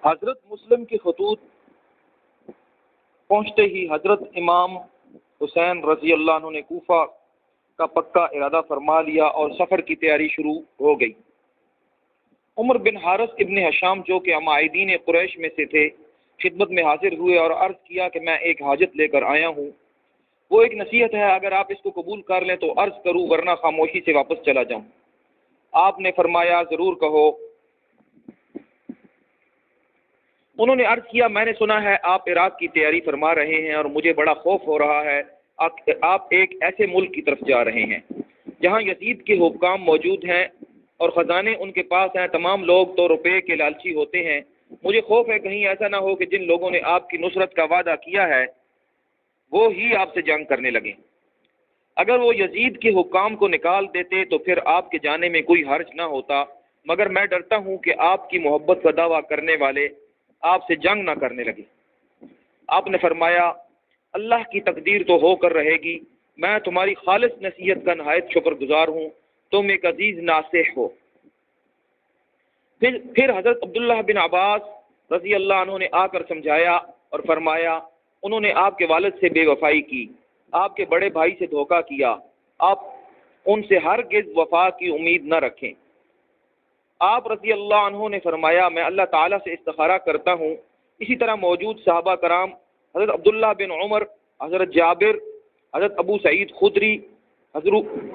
حضرت مسلم کی خطوط پہنچتے ہی حضرت امام حسین رضی اللہ عنہ نے کوفہ کا پکا ارادہ فرما لیا اور سفر کی تیاری شروع ہو گئی۔ عمر بن حارث ابن ہشام جو کہ معاہدین قریش میں سے تھے خدمت میں حاضر ہوئے اور عرض کیا کہ میں ایک حاجت لے کر آیا ہوں، وہ ایک نصیحت ہے، اگر آپ اس کو قبول کر لیں تو عرض کروں ورنہ خاموشی سے واپس چلا جاؤں۔ آپ نے فرمایا ضرور کہو۔ انہوں نے عرض کیا میں نے سنا ہے آپ عراق کی تیاری فرما رہے ہیں اور مجھے بڑا خوف ہو رہا ہے، آپ ایک ایسے ملک کی طرف جا رہے ہیں جہاں یزید کے حکام موجود ہیں اور خزانے ان کے پاس ہیں، تمام لوگ تو روپے کے لالچی ہوتے ہیں، مجھے خوف ہے کہیں ایسا نہ ہو کہ جن لوگوں نے آپ کی نصرت کا وعدہ کیا ہے وہ ہی آپ سے جنگ کرنے لگیں۔ اگر وہ یزید کے حکام کو نکال دیتے تو پھر آپ کے جانے میں کوئی حرج نہ ہوتا، مگر میں ڈرتا ہوں کہ آپ کی محبت کا دعویٰ کرنے والے آپ سے جنگ نہ کرنے لگے۔ آپ نے فرمایا اللہ کی تقدیر تو ہو کر رہے گی، میں تمہاری خالص نصیحت کا نہایت شکر گزار ہوں، تم ایک عزیز ناصح ہو۔ پھر حضرت عبداللہ بن عباس رضی اللہ عنہ نے آ کر سمجھایا اور فرمایا انہوں نے آپ کے والد سے بے وفائی کی، آپ کے بڑے بھائی سے دھوکہ کیا، آپ ان سے ہرگز وفا کی امید نہ رکھیں۔ آپ رضی اللہ عنہ نے فرمایا میں اللہ تعالیٰ سے استخارہ کرتا ہوں۔ اسی طرح موجود صحابہ کرام حضرت عبداللہ بن عمر، حضرت جابر، حضرت ابو سعید خدری،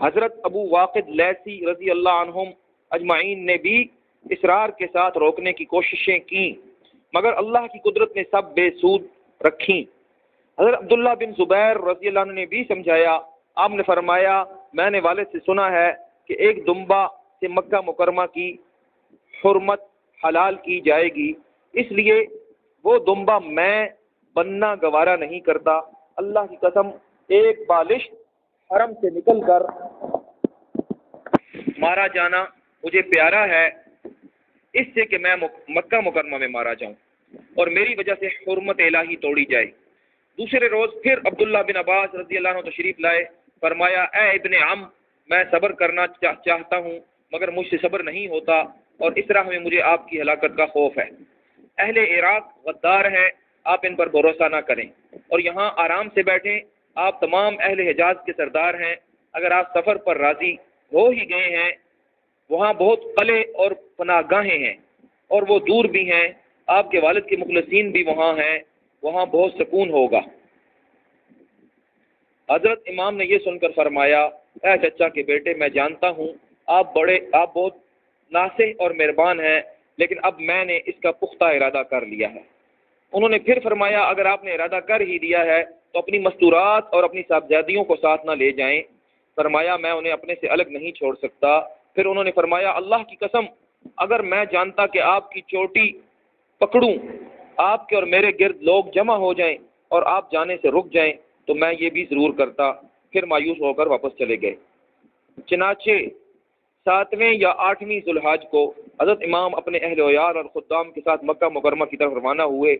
حضرت ابو واقد لیثی رضی اللہ عنہم اجمعین نے بھی اصرار کے ساتھ روکنے کی کوششیں کیں، مگر اللہ کی قدرت نے سب بے سود رکھیں۔ حضرت عبداللہ بن زبیر رضی اللہ عنہ نے بھی سمجھایا، آپ نے فرمایا میں نے والد سے سنا ہے کہ ایک دمبا سے مکہ مکرمہ کی حرمت حلال کی جائے گی، اس لیے وہ دمبا میں بننا گوارا نہیں کرتا، اللہ کی قسم ایک بالشت حرم سے نکل کر مارا جانا مجھے پیارا ہے اس سے کہ میں مکہ مکرمہ میں مارا جاؤں اور میری وجہ سے حرمت الہی توڑی جائے۔ دوسرے روز پھر عبداللہ بن عباس رضی اللہ عنہ تشریف لائے، فرمایا اے ابن عم میں صبر کرنا چاہتا ہوں مگر مجھ سے صبر نہیں ہوتا اور اس راہ میں مجھے آپ کی ہلاکت کا خوف ہے۔ اہل عراق غدار ہیں، آپ ان پر بھروسہ نہ کریں اور یہاں آرام سے بیٹھیں، آپ تمام اہل حجاز کے سردار ہیں، اگر آپ سفر پر راضی ہو ہی گئے ہیں وہاں بہت قلعے اور پناہ گاہیں ہیں اور وہ دور بھی ہیں، آپ کے والد کے مخلصین بھی وہاں ہیں، وہاں بہت سکون ہوگا۔ حضرت امام نے یہ سن کر فرمایا اے چچا کے بیٹے میں جانتا ہوں آپ بہت ناصح اور مہربان ہیں، لیکن اب میں نے اس کا پختہ ارادہ کر لیا ہے۔ انہوں نے پھر فرمایا اگر آپ نے ارادہ کر ہی لیا ہے تو اپنی مستورات اور اپنی صاحبزادیوں کو ساتھ نہ لے جائیں۔ فرمایا میں انہیں اپنے سے الگ نہیں چھوڑ سکتا۔ پھر انہوں نے فرمایا اللہ کی قسم اگر میں جانتا کہ آپ کی چوٹی پکڑوں، آپ کے اور میرے گرد لوگ جمع ہو جائیں اور آپ جانے سے رک جائیں تو میں یہ بھی ضرور کرتا۔ پھر مایوس ہو کر واپس چلے گئے۔ چنانچہ 7ویں یا 8ویں ذوالحج کو حضرت امام اپنے اہل و عیال اور خدام کے ساتھ مکہ مکرمہ کی طرف روانہ ہوئے۔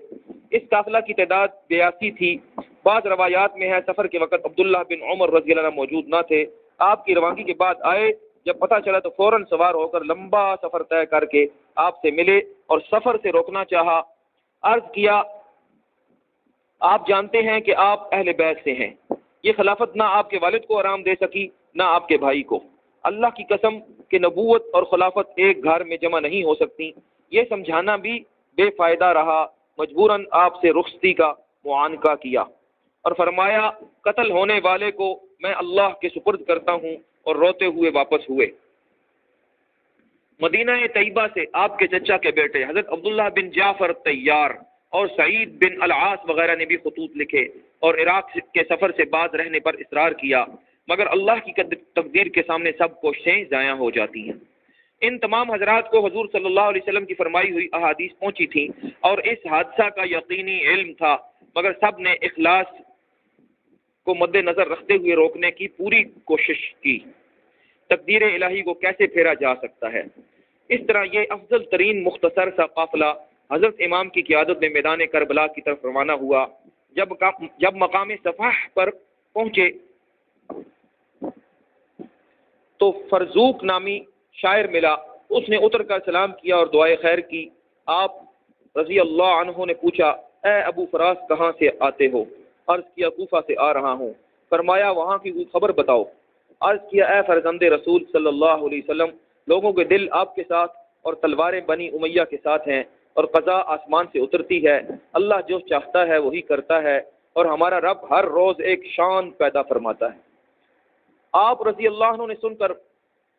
اس قافلہ کی تعداد 82 تھی۔ بعض روایات میں ہے سفر کے وقت عبداللہ بن عمر رضی اللہ عنہ موجود نہ تھے، آپ کی روانگی کے بعد آئے، جب پتہ چلا تو فوراً سوار ہو کر لمبا سفر طے کر کے آپ سے ملے اور سفر سے روکنا چاہا۔ عرض کیا آپ جانتے ہیں کہ آپ اہل بیت سے ہیں، یہ خلافت نہ آپ کے والد کو آرام دے سکی نہ آپ کے بھائی کو، اللہ کی قسم کہ نبوت اور خلافت ایک گھر میں جمع نہیں ہو سکتی۔ یہ سمجھانا بھی بے فائدہ رہا، مجبوراً آپ سے رخصتی کا معانقہ کیا اور فرمایا قتل ہونے والے کو میں اللہ کے سپرد کرتا ہوں، اور روتے ہوئے واپس ہوئے۔ مدینہ طیبہ سے آپ کے چچا کے بیٹے حضرت عبداللہ بن جعفر طیار اور سعید بن العاص وغیرہ نے بھی خطوط لکھے اور عراق کے سفر سے باز رہنے پر اصرار کیا، مگر اللہ کی تقدیر کے سامنے سب کوششیں ضائع ہو جاتی ہیں۔ ان تمام حضرات کو حضور صلی اللہ علیہ وسلم کی فرمائی ہوئی احادیث پہنچی تھیں اور اس حادثہ کا یقینی علم تھا، مگر سب نے اخلاص کو مد نظر رکھتے ہوئے روکنے کی پوری کوشش کی۔ تقدیر الہی کو کیسے پھیرا جا سکتا ہے؟ اس طرح یہ افضل ترین مختصر سا قافلہ حضرت امام کی قیادت میں میدان کربلا کی طرف روانہ ہوا۔ جب مقام صفاح پر پہنچے تو فرزوق نامی شاعر ملا، اس نے اتر کر سلام کیا اور دعائے خیر کی۔ آپ رضی اللہ عنہ نے پوچھا اے ابو فراس کہاں سے آتے ہو؟ عرض کیا کوفہ سے آ رہا ہوں۔ فرمایا وہاں کی کوئی خبر بتاؤ۔ عرض کیا اے فرزند رسول صلی اللہ علیہ وسلم، لوگوں کے دل آپ کے ساتھ اور تلواریں بنی امیہ کے ساتھ ہیں، اور قضا آسمان سے اترتی ہے، اللہ جو چاہتا ہے وہی کرتا ہے، اور ہمارا رب ہر روز ایک شان پیدا فرماتا ہے۔ آپ رضی اللہ عنہ نے سن کر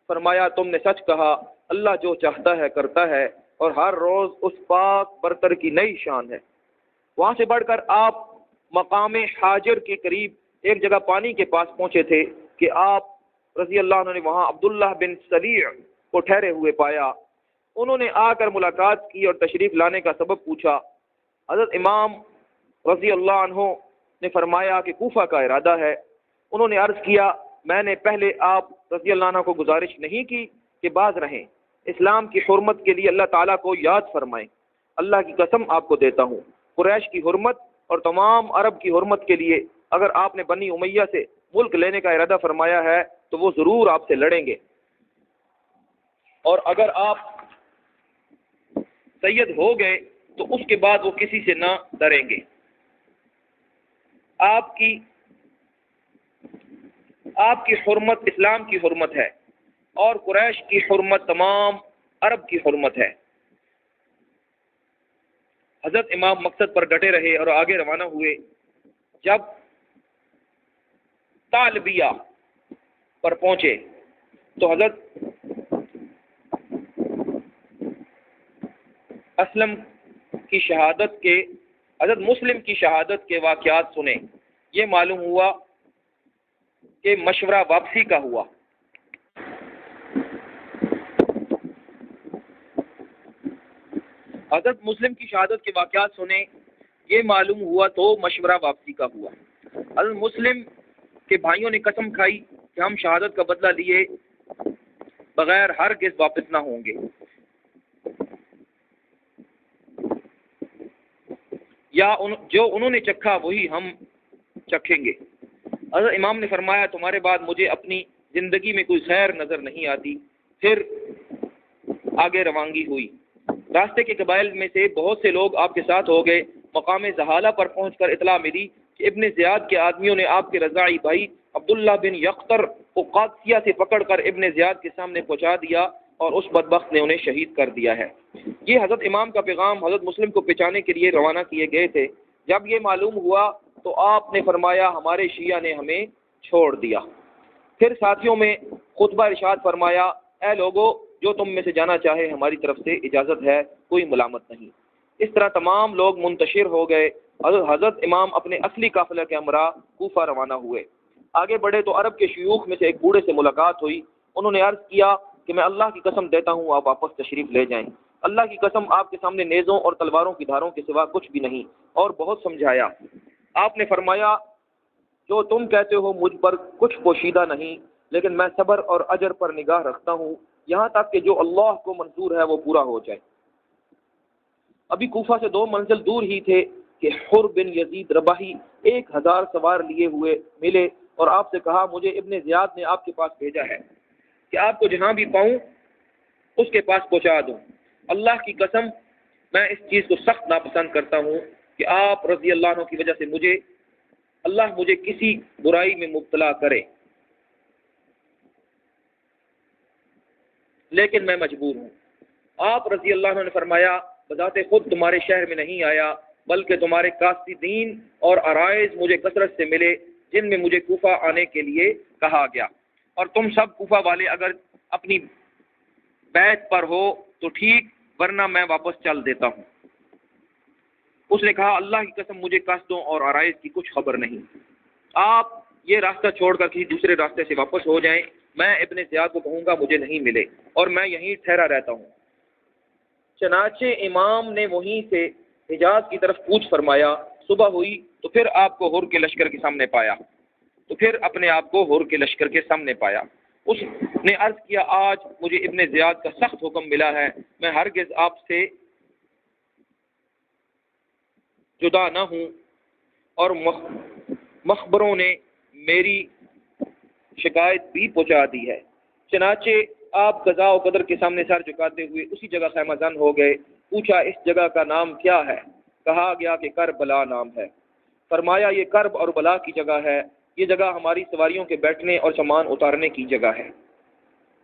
فرمایا تم نے سچ کہا، اللہ جو چاہتا ہے کرتا ہے، اور ہر روز اس پاک برتر کی نئی شان ہے۔ وہاں سے بڑھ کر آپ مقام حاجر کے قریب ایک جگہ پانی کے پاس پہنچے تھے کہ آپ رضی اللہ عنہ نے وہاں عبداللہ بن سلیع کو ٹھہرے ہوئے پایا۔ انہوں نے آ کر ملاقات کی اور تشریف لانے کا سبب پوچھا۔ حضرت امام رضی اللہ عنہ نے فرمایا کہ کوفہ کا ارادہ ہے۔ انہوں نے عرض کیا میں نے پہلے آپ رضی اللہ عنہ کو گزارش نہیں کی کہ باز رہیں، اسلام کی حرمت کے لیے اللہ تعالیٰ کو یاد فرمائیں۔ اللہ کی قسم آپ کو دیتا ہوں، قریش کی حرمت اور تمام عرب کی حرمت کے لیے اگر آپ نے بنی امیہ سے ملک لینے کا ارادہ فرمایا ہے تو وہ ضرور آپ سے لڑیں گے، اور اگر آپ سید ہو گئے تو اس کے بعد وہ کسی سے نہ ڈریں گے۔ آپ کی حرمت اسلام کی حرمت ہے، اور قریش کی حرمت تمام عرب کی حرمت ہے۔ حضرت امام مقصد پر ڈٹے رہے اور آگے روانہ ہوئے۔ جب طالبیہ پر پہنچے تو حضرت حضرت مسلم کی شہادت کے واقعات سنے۔ یہ معلوم ہوا کہ مشورہ واپسی کا ہوا۔ حضرت مسلم کی شہادت کے واقعات سنے، یہ معلوم ہوا تو مشورہ واپسی کا ہوا۔ حضرت مسلم کے بھائیوں نے قسم کھائی کہ ہم شہادت کا بدلہ لیے بغیر ہرگز واپس نہ ہوں گے۔ یا جو انہوں نے چکھا وہی ہم چکھیں گے۔ حضرت امام نے فرمایا تمہارے بعد مجھے اپنی زندگی میں کوئی خیر نظر نہیں آتی۔ پھر آگے روانگی ہوئی۔ راستے کے قبائل میں سے بہت سے لوگ آپ کے ساتھ ہو گئے۔ مقام زہالہ پر پہنچ کر اطلاع ملی کہ ابن زیاد کے آدمیوں نے آپ کے رضاعی بھائی عبداللہ بن یقطر کو قادسیہ سے پکڑ کر ابن زیاد کے سامنے پہنچا دیا، اور اس بدبخت نے انہیں شہید کر دیا ہے۔ یہ حضرت امام کا پیغام حضرت مسلم کو پہنچانے کے لیے روانہ کیے گئے تھے۔ جب یہ معلوم ہوا تو آپ نے فرمایا ہمارے شیعہ نے ہمیں چھوڑ دیا۔ پھر ساتھیوں میں خطبہ ارشاد فرمایا اے لوگو، جو تم میں سے جانا چاہے ہماری طرف سے اجازت ہے، کوئی ملامت نہیں۔ اس طرح تمام لوگ منتشر ہو گئے۔ حضرت امام اپنے اصلی قافلہ کے ہمراہ کوفہ روانہ ہوئے۔ آگے بڑھے تو عرب کے شیوخ میں سے ایک بوڑھے سے ملاقات ہوئی۔ انہوں نے عرض کیا کہ میں اللہ کی قسم دیتا ہوں آپ واپس تشریف لے جائیں۔ اللہ کی قسم آپ کے سامنے نیزوں اور تلواروں کی دھاروں کے سوا کچھ بھی نہیں، اور بہت سمجھایا۔ آپ نے فرمایا جو تم کہتے ہو مجھ پر کچھ پوشیدہ نہیں، لیکن میں صبر اور اجر پر نگاہ رکھتا ہوں، یہاں تک کہ جو اللہ کو منظور ہے وہ پورا ہو جائے۔ ابھی کوفہ سے 2 منزل دور ہی تھے کہ حر بن یزید رباحی 1000 سوار لیے ہوئے ملے اور آپ سے کہا مجھے ابن زیاد نے آپ کے پاس بھیجا ہے کہ آپ کو جہاں بھی پاؤں اس کے پاس پہنچا دوں۔ اللہ کی قسم میں اس چیز کو سخت ناپسند کرتا ہوں کہ آپ رضی اللہ عنہ کی وجہ سے اللہ مجھے کسی برائی میں مبتلا کرے، لیکن میں مجبور ہوں۔ آپ رضی اللہ عنہ نے فرمایا بذات خود تمہارے شہر میں نہیں آیا، بلکہ تمہارے قاصدین اور عرائض مجھے کثرت سے ملے، جن میں مجھے کوفہ آنے کے لیے کہا گیا، اور تم سب کوفہ والے اگر اپنی بیعت پر ہو تو ٹھیک، ورنہ میں واپس چل دیتا ہوں۔ اس نے کہا اللہ کی قسم مجھے قصدوں اور عرائض کی کچھ خبر نہیں، آپ یہ راستہ چھوڑ کر کسی دوسرے راستے سے واپس ہو جائیں، میں ابن زیاد کو کہوں گا مجھے نہیں ملے، اور میں یہیں ٹھہرا رہتا ہوں۔ چنانچہ امام نے وہیں سے حجاز کی طرف کوچ فرمایا۔ صبح ہوئی تو پھر آپ کو ہر کے لشکر کے سامنے پایا، اس نے عرض کیا آج مجھے ابن زیاد کا سخت حکم ملا ہے، میں ہرگز آپ سے جدا نہ ہوں، اور مخبروں نے میری شکایت بھی پہنچا دی ہے۔ چنانچہ آپ قضاء و قدر کے سامنے سر جھکاتے ہوئے اسی جگہ خیمہ زن ہو گئے۔ پوچھا اس جگہ کا نام کیا ہے؟ کہا گیا کہ کربلا نام ہے۔ فرمایا یہ کرب اور بلا کی جگہ ہے، یہ جگہ ہماری سواریوں کے بیٹھنے اور سامان اتارنے کی جگہ ہے،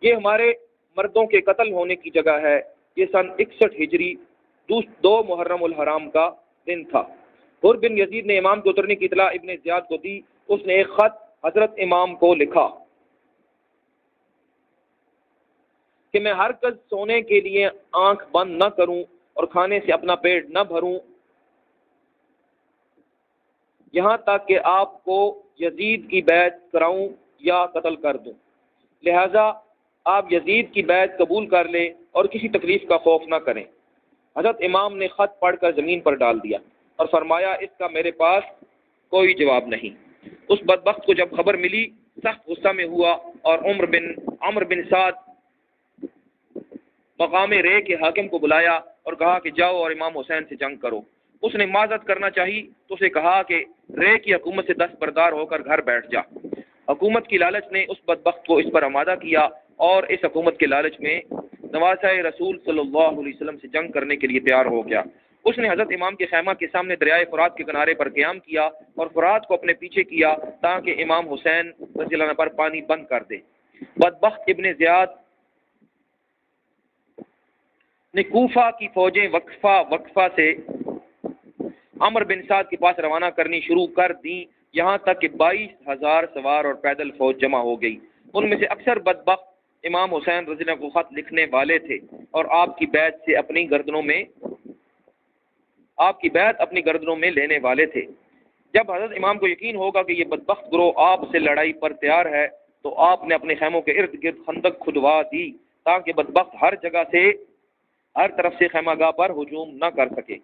یہ ہمارے مردوں کے قتل ہونے کی جگہ ہے۔ یہ سن 61 ہجری 2 محرم الحرام کا دن تھا۔ حر بن یزید نے امام کے اترنے کی اطلاع ابن زیاد کو دی۔ اس نے ایک خط حضرت امام کو لکھا کہ میں ہرگز سونے کے لیے آنکھ بند نہ کروں اور کھانے سے اپنا پیٹ نہ بھروں یہاں تک کہ آپ کو یزید کی بیعت کراؤں یا قتل کر دوں، لہذا آپ یزید کی بیعت قبول کر لیں اور کسی تکلیف کا خوف نہ کریں۔ حضرت امام نے خط پڑھ کر زمین پر ڈال دیا اور فرمایا اس کا میرے پاس کوئی جواب نہیں۔ اس بدبخت کو جب خبر ملی سخت غصہ میں ہوا اور عمر بن سعد مقام رے کے حاکم کو بلایا اور کہا کہ جاؤ اور امام حسین سے جنگ کرو۔ اس نے معذرت کرنا چاہی تو اسے کہا کہ رے کی حکومت سے دستبردار ہو کر گھر بیٹھ جا۔ حکومت کی لالچ نے اس بدبخت کو اس پر آمادہ کیا اور اس حکومت کے لالچ میں نواسہ رسول صلی اللہ علیہ وسلم سے جنگ کرنے کے لیے تیار ہو گیا۔ اس نے حضرت امام کے خیمہ کے سامنے دریائے فرات کے کنارے پر قیام کیا اور فرات کو اپنے پیچھے کیا تاکہ امام حسین رضی اللہ عنہ پر پانی بند کر دے۔ بدبخت ابن زیاد نے کوفہ کی فوجیں وقفہ سے عمر بن سعد کے پاس روانہ کرنی شروع کر دیں، یہاں تک کہ 22,000 سوار اور پیدل فوج جمع ہو گئی۔ ان میں سے اکثر بدبخت امام حسین رضی اللہ عنہ کو خط لکھنے والے تھے اور آپ کی بیعت اپنی گردنوں میں لینے والے تھے۔ جب حضرت امام کو یقین ہوگا کہ یہ بدبخت گروہ آپ سے لڑائی پر تیار ہے تو آپ نے اپنے خیموں کے ارد گرد خندق کھدوا دی تاکہ بدبخت ہر طرف سے خیمہ گاہ پر ہجوم نہ کر سکے۔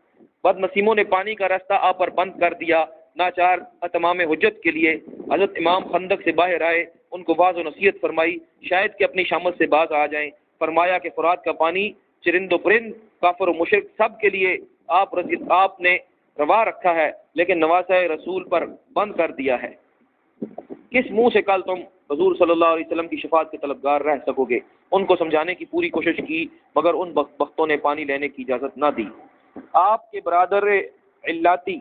بد نصیبوں نے پانی کا راستہ آپ پر بند کر دیا۔ ناچار اتمام حجت کے لیے حضرت امام خندق سے باہر آئے، ان کو واعظ و نصیحت فرمائی شاید کہ اپنی شامت سے باز آ جائیں۔ فرمایا کہ فرات کا پانی چرند و پرند، کافر و مشرک سب کے لیے آپ نے روا رکھا ہے، لیکن نواسہ رسول پر بند کر دیا ہے۔ کس منہ سے کل تم حضور صلی اللہ علیہ وسلم کی شفاعت کے طلبگار رہ سکو گے؟ ان کو سمجھانے کی پوری کوشش کی مگر ان بختوں نے پانی لینے کی اجازت نہ دی۔ آپ کے برادر علاتی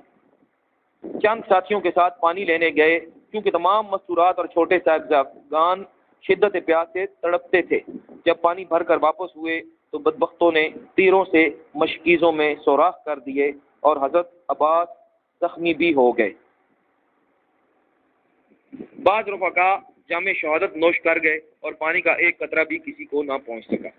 چند ساتھیوں کے ساتھ پانی لینے گئے، کیونکہ تمام مستورات اور چھوٹے صاحبزادگان شدت پیاس سے تڑپتے تھے۔ جب پانی بھر کر واپس ہوئے تو بدبختوں نے تیروں سے مشکیزوں میں سوراخ کر دیے اور حضرت عباس زخمی بھی ہو گئے۔ بعض رفقا جامع شہادت نوش کر گئے اور پانی کا ایک قطرہ بھی کسی کو نہ پہنچ سکا۔